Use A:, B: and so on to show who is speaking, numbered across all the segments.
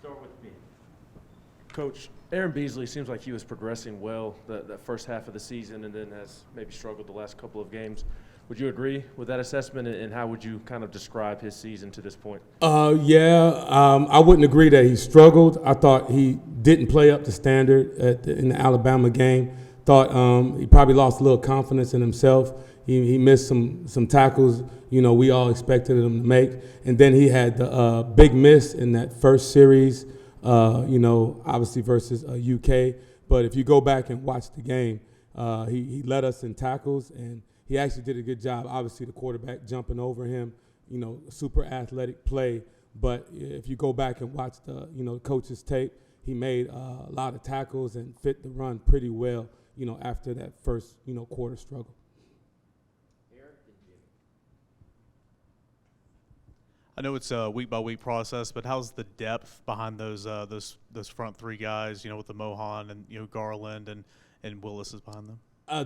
A: Start with me. Coach, Aaron Beasley seems like he was progressing well that first half of the season and then has maybe struggled the last couple of games. Would you agree with that assessment, and how would you kind of describe his season to this point?
B: I wouldn't agree that he struggled. I thought he didn't play up to standard in the Alabama game. Thought he probably lost a little confidence in himself. He missed some tackles, we all expected him to make. And then he had the big miss in that first series, obviously versus UK. But if you go back and watch the game, he led us in tackles, and he actually did a good job. Obviously, the quarterback jumping over him, super athletic play. But if you go back and watch the, coach's tape, he made a lot of tackles and fit the run pretty well, after that first, quarter struggle.
C: I know it's a week-by-week process, but how's the depth behind those front three guys, with the Mohan and, Garland and Willis is behind them?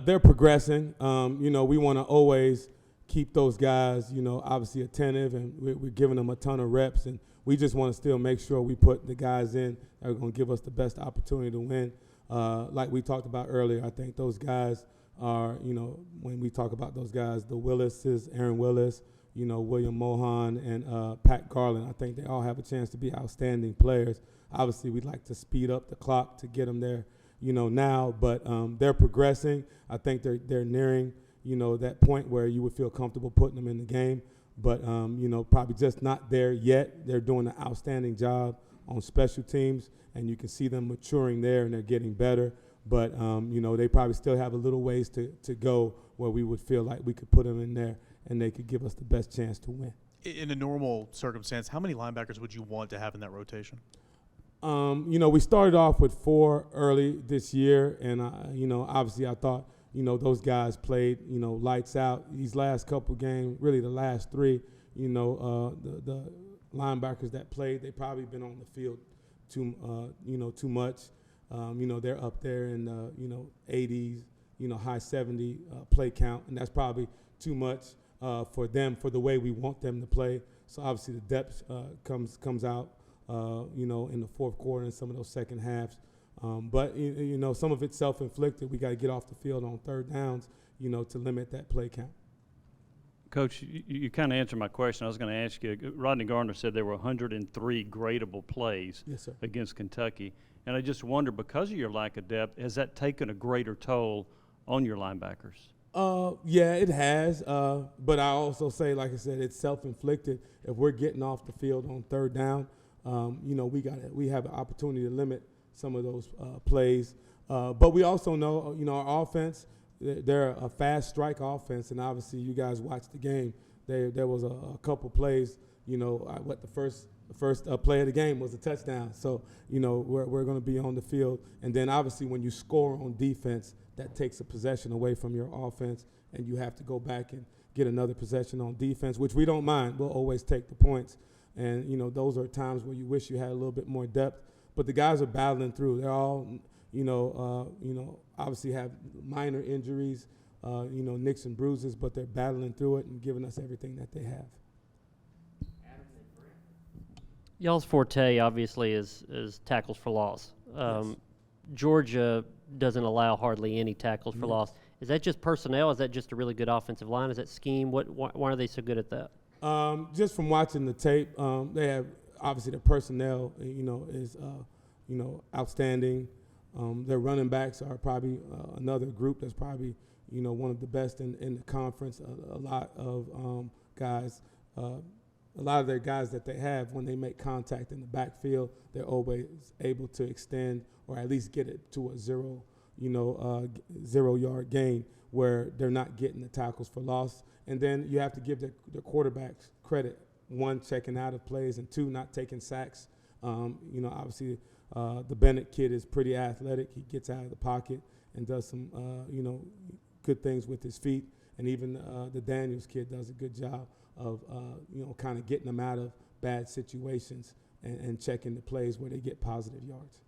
B: They're progressing. We want to always keep those guys, obviously attentive, and we're giving them a ton of reps, and we just want to still make sure we put the guys in that are going to give us the best opportunity to win. Like we talked about earlier, I think those guys are, when we talk about those guys, the Willises, Aaron Willis, William Mohan and Pat Garland, I think they all have a chance to be outstanding players. Obviously, we'd like to speed up the clock to get them there, now, but they're progressing. I think they're nearing, that point where you would feel comfortable putting them in the game, but, probably just not there yet. They're doing an outstanding job on special teams, and you can see them maturing there, and they're getting better. But, they probably still have a little ways to go where we would feel like we could put them in there and they could give us the best chance to win.
C: In a normal circumstance, how many linebackers would you want to have in that rotation?
B: We started off with 4 early this year, and, obviously I thought, those guys played, lights out. These last couple games, really the last 3, the linebackers that played, they probably been on the field too much. They're up there in, 80s, high 70 play count, and that's probably too much for them, for the way we want them to play. So obviously the depth comes out, in the fourth quarter and some of those second halves. But some of it's self-inflicted. We got to get off the field on third downs, to limit that play count.
D: Coach, you kind of answered my question. I was going to ask you, Rodney Garner said there were 103 gradable plays against Kentucky. And I just wonder, because of your lack of depth, has that taken a greater toll on your linebackers?
B: Yeah, it has. But I also say, like I said, it's self-inflicted. If we're getting off the field on third down, we have an opportunity to limit some of those plays. But we also know, our offense, they're a fast strike offense, and obviously you guys watched the game. There was a couple plays, the first play of the game was a touchdown. So, we're going to be on the field. And then obviously when you score on defense, that takes a possession away from your offense, and you have to go back and get another possession on defense, which we don't mind. We'll always take the points. And, those are times where you wish you had a little bit more depth. But the guys are battling through. They're all, obviously have minor injuries, nicks and bruises, but they're battling through it and giving us everything that they have.
E: Y'all's forte, obviously, is tackles for loss.
B: Yes.
E: Georgia doesn't allow hardly any tackles for loss. Is that just personnel? Is that just a really good offensive line? Is that scheme? Why are they so good at that?
B: Just from watching the tape, they have obviously the personnel, is outstanding. Their running backs are probably another group that's probably one of the best in the conference. A lot of guys. A lot of their guys that they have, when they make contact in the backfield, they're always able to extend or at least get it to a 0-yard gain where they're not getting the tackles for loss. And then you have to give the quarterbacks credit. 1, checking out of plays, and 2, not taking sacks. Obviously the Bennett kid is pretty athletic. He gets out of the pocket and does some, good things with his feet. And even the Daniels kid does a good job of, kind of getting them out of bad situations and checking the plays where they get positive yards.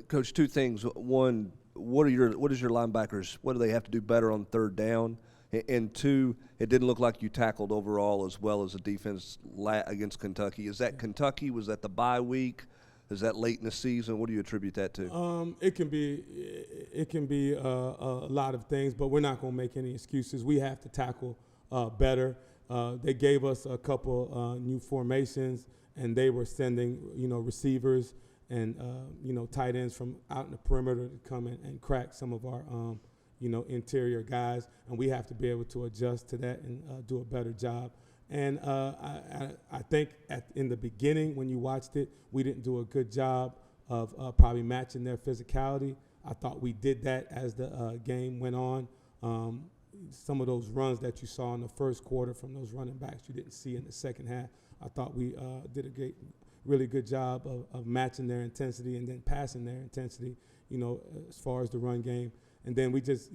F: Coach, 2 things. One, what is your linebackers? What do they have to do better on third down? And two, it didn't look like you tackled overall as well as the defense against Kentucky. Is that Kentucky? Was that the bye week? Is that late in the season? What do you attribute that to?
B: It can be a lot of things, but we're not going to make any excuses. We have to tackle better. They gave us a couple new formations, and they were sending receivers and tight ends from out in the perimeter to come in and crack some of our interior guys, and we have to be able to adjust to that and do a better job. And I think in the beginning when you watched it, we didn't do a good job of probably matching their physicality. I thought we did that as the game went on. Some of those runs that you saw in the first quarter from those running backs you didn't see in the second half. I thought we did a really good job of matching their intensity and then passing their intensity, as far as the run game. And then we just,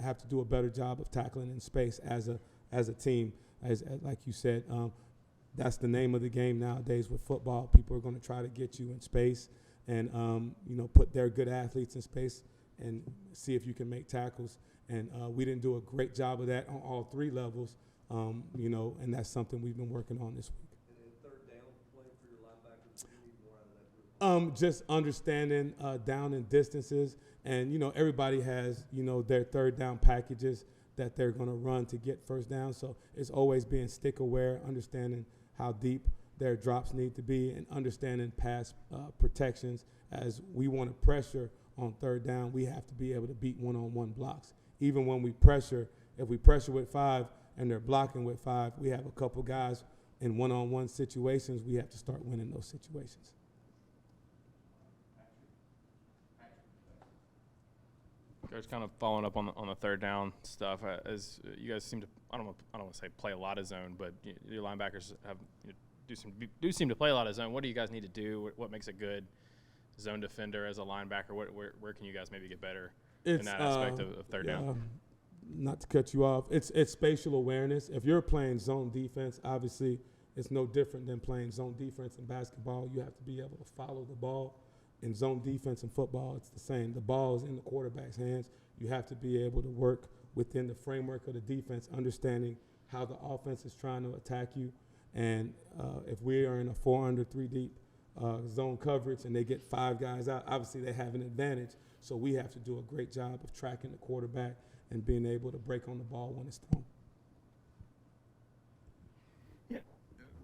B: have to do a better job of tackling in space as a team. As like you said, that's the name of the game nowadays with football. People are going to try to get you in space and, put their good athletes in space and see if you can make tackles. And we didn't do a great job of that on all three levels, and that's something we've been working on this week.
F: And then third down play for your linebackers, what do you need more out of that group?
B: Just understanding down and distances. And, everybody has, their third down packages that they're going to run to get first down. So it's always being stick aware, understanding how deep their drops need to be, and understanding pass protections. As we want to pressure on third down, we have to be able to beat one-on-one blocks. Even when we pressure, if we pressure with 5 and they're blocking with 5, we have a couple guys in one-on-one situations. We have to start winning those situations.
G: Coach, kind of following up on the third down stuff, as you guys seem to, I don't want to say play a lot of zone, but your linebackers do seem to play a lot of zone. What do you guys need to do? What makes a good zone defender as a linebacker? Where can you guys maybe get better in that aspect of third down?
B: Not to cut you off, it's spatial awareness. If you're playing zone defense, obviously it's no different than playing zone defense in basketball. You have to be able to follow the ball. In zone defense and football, it's the same. The ball is in the quarterback's hands. You have to be able to work within the framework of the defense, understanding how the offense is trying to attack you. And if we are in a 4 under 3 deep zone coverage and they get 5 guys out, obviously they have an advantage. So we have to do a great job of tracking the quarterback and being able to break on the ball when it's thrown.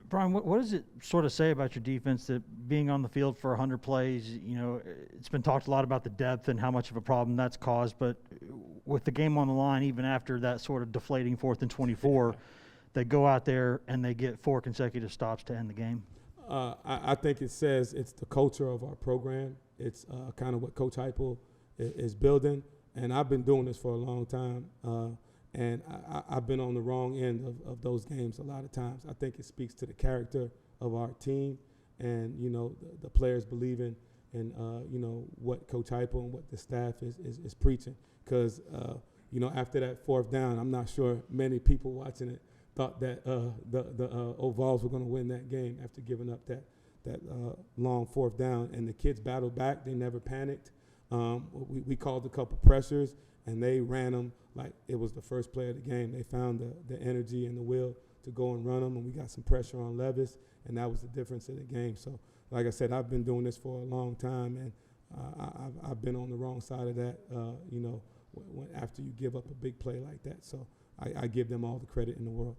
H: Brian, what does it sort of say about your defense that being on the field for 100 plays, it's been talked a lot about the depth and how much of a problem that's caused, but with the game on the line, even after that sort of deflating 4th and 24, they go out there and they get 4 consecutive stops to end the game?
B: I think it says it's the culture of our program. It's kind of what Coach Heupel is building, and I've been doing this for a long time. And I've been on the wrong end of those games a lot of times. I think it speaks to the character of our team and, the players believing in, what Coach Heupel and what the staff is preaching. Because, after that 4th down, I'm not sure many people watching it thought that the Vols were going to win that game after giving up that long 4th down. And the kids battled back. They never panicked. We called a couple pressures, and they ran them like it was the first play of the game. They found the energy and the will to go and run them, and we got some pressure on Levis, and that was the difference of the game. So, like I said, I've been doing this for a long time, and I've been on the wrong side of that, when after you give up a big play like that. So I give them all the credit in the world.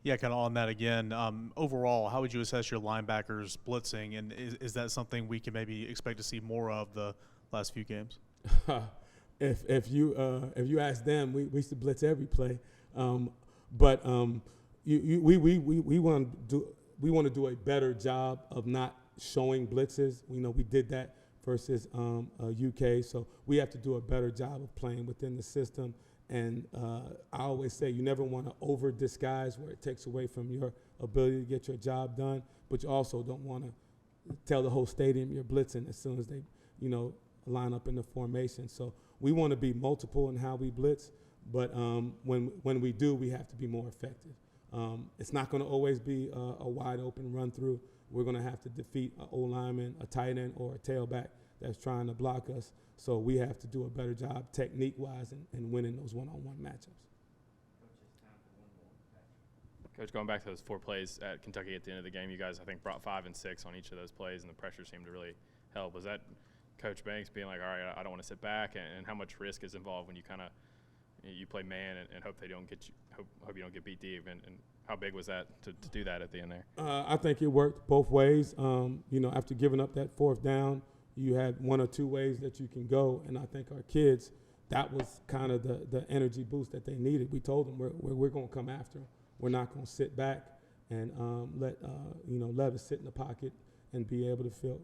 C: Yeah, kind of on that again. Overall, how would you assess your linebackers blitzing, and is that something we can maybe expect to see more of the last few games?
B: If you ask them, we used to blitz every play, but we want to do a better job of not showing blitzes. We did that versus UK, so we have to do a better job of playing within the system. And I always say you never want to over disguise where it takes away from your ability to get your job done, but you also don't want to tell the whole stadium you're blitzing as soon as they line up in the formation. So we want to be multiple in how we blitz, but when we do, we have to be more effective. It's not going to always be a wide open run through. We're going to have to defeat an O-lineman, a tight end, or a tailback that's trying to block us. So we have to do a better job technique-wise and winning those one-on-one matchups.
G: Coach, going back to those 4 plays at Kentucky at the end of the game, you guys, I think, brought 5 and 6 on each of those plays, and the pressure seemed to really help. Was that Coach Banks being like, all right, I don't want to sit back, and how much risk is involved when you kind of you play man and hope they don't get you, hope you don't get beat deep, and how big was that to do that at the end there?
B: I think it worked both ways. After giving up that 4th down, you had 1 or 2 ways that you can go, and I think our kids, that was kind of the energy boost that they needed. We told them we're going to come after them. We're not going to sit back and let Levis sit in the pocket and be able to feel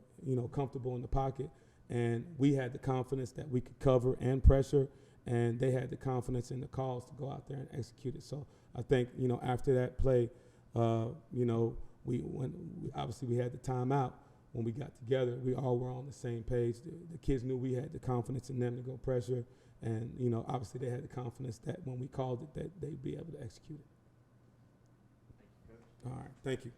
B: comfortable in the pocket. And we had the confidence that we could cover and pressure, and they had the confidence in the calls to go out there and execute it. So I think after that play, obviously we had the timeout. When we got together, we all were on the same page. The kids knew we had the confidence in them to go pressure, and obviously they had the confidence that when we called it, that they'd be able to execute it. All right, thank you.